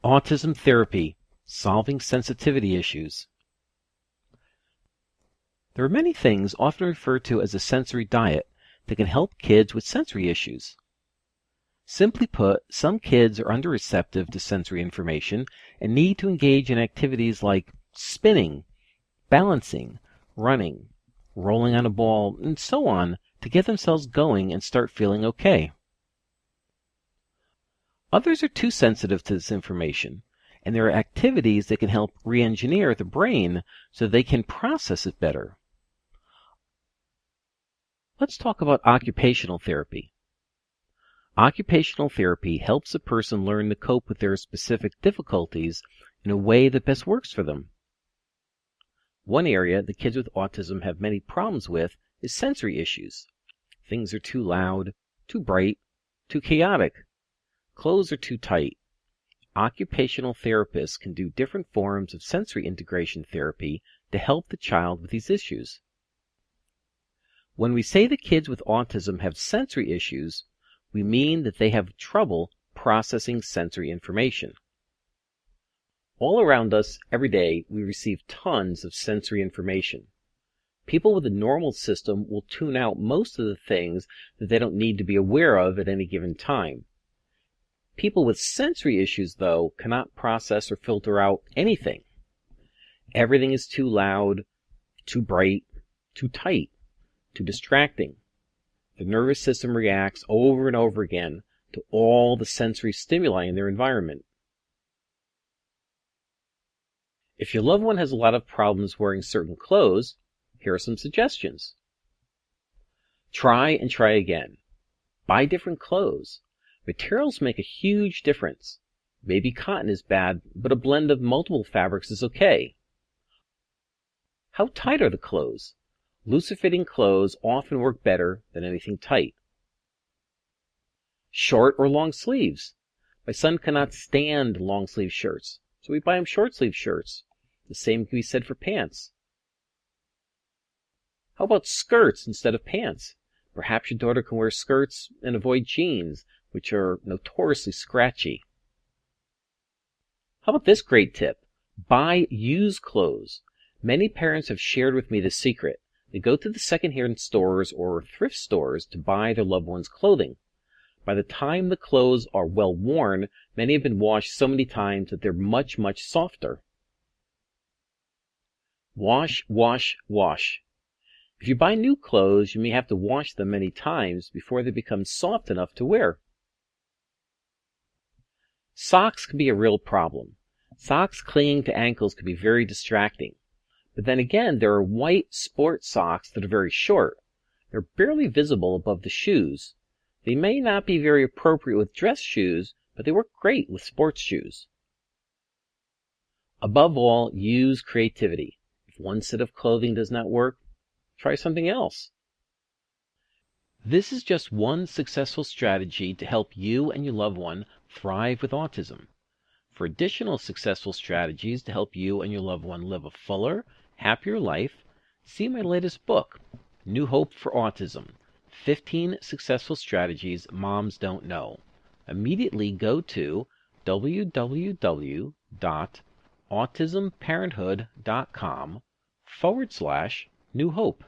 Autism therapy, solving sensitivity issues. There are many things often referred to as a sensory diet that can help kids with sensory issues. Simply put, some kids are under-receptive to sensory information and need to engage in activities like spinning, balancing, running, rolling on a ball, and so on to get themselves going and start feeling okay. Others are too sensitive to this information, and there are activities that can help re-engineer the brain so they can process it better. Let's talk about occupational therapy. Occupational therapy helps a person learn to cope with their specific difficulties in a way that best works for them. One area that kids with autism have many problems with is sensory issues. Things are too loud, too bright, too chaotic. Clothes are too tight. Occupational therapists can do different forms of sensory integration therapy to help the child with these issues. When we say that kids with autism have sensory issues, we mean that they have trouble processing sensory information. All around us, every day, we receive tons of sensory information. People with a normal system will tune out most of the things that they don't need to be aware of at any given time. People with sensory issues, though, cannot process or filter out anything. Everything is too loud, too bright, too tight, too distracting. The nervous system reacts over and over again to all the sensory stimuli in their environment. If your loved one has a lot of problems wearing certain clothes, here are some suggestions. Try and try again. Buy different clothes. Materials make a huge difference. Maybe cotton is bad, but a blend of multiple fabrics is okay. How tight are the clothes? Loose-fitting clothes often work better than anything tight. Short or long sleeves? My son cannot stand long-sleeve shirts, so we buy him short-sleeve shirts. The same can be said for pants. How about skirts instead of pants? Perhaps your daughter can wear skirts and avoid jeans, which are notoriously scratchy. How about this great tip? Buy used clothes. Many parents have shared with me the secret. They go to the second-hand stores or thrift stores to buy their loved one's clothing. By the time the clothes are well worn, many have been washed so many times that they're much, much softer. Wash, wash, wash. If you buy new clothes, you may have to wash them many times before they become soft enough to wear. Socks can be a real problem. Socks clinging to ankles can be very distracting. But then again, there are white sport socks that are very short. They're barely visible above the shoes. They may not be very appropriate with dress shoes, but they work great with sports shoes. Above all, use creativity. If one set of clothing does not work, try something else. This is just one successful strategy to help you and your loved one thrive with autism. For additional successful strategies to help you and your loved one live a fuller, happier life, see my latest book, New Hope for Autism, 15 Successful Strategies Moms Don't Know. Immediately go to www.autismparenthood.com/New Hope.